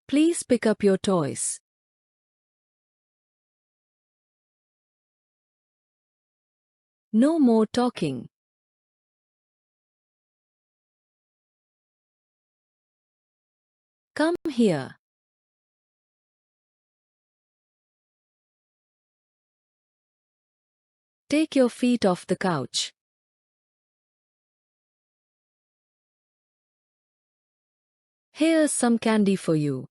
Please pick up your toys. No more talking. Come here. Take your feet off the couch. Here's some candy for you.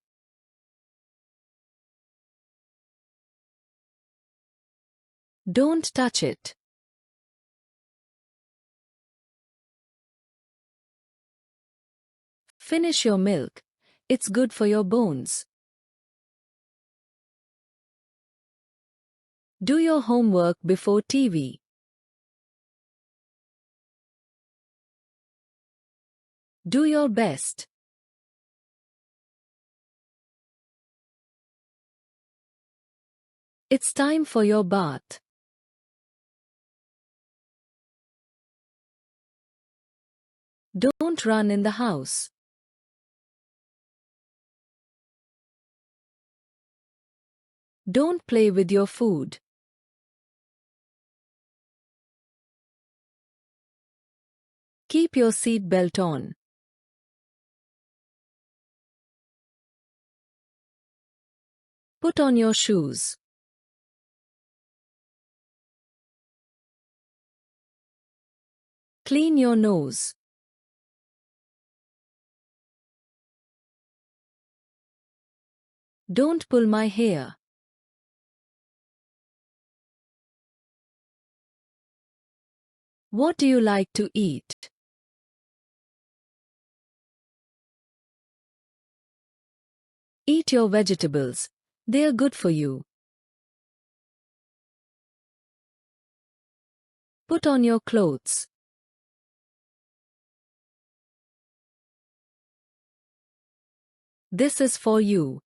Don't touch it. Finish your milk. It's good for your bones. Do your homework before TV. Do your best. It's time for your bath. Don't run in the house. Don't play with your food. Keep your seat belt on. Put on your shoes. Clean your nose. Don't pull my hair. What do you like to eat? Eat your vegetables. They are good for you. Put on your clothes. This is for you.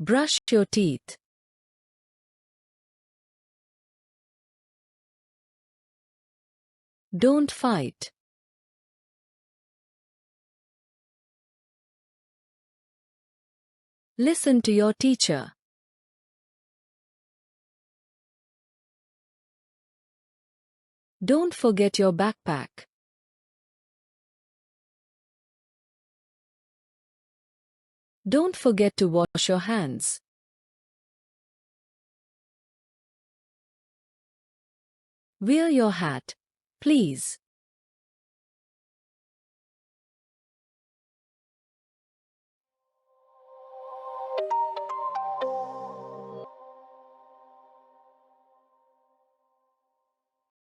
Brush your teeth. Don't fight. Listen to your teacher. Don't forget your backpack. Don't forget to wash your hands. Wear your hat, please.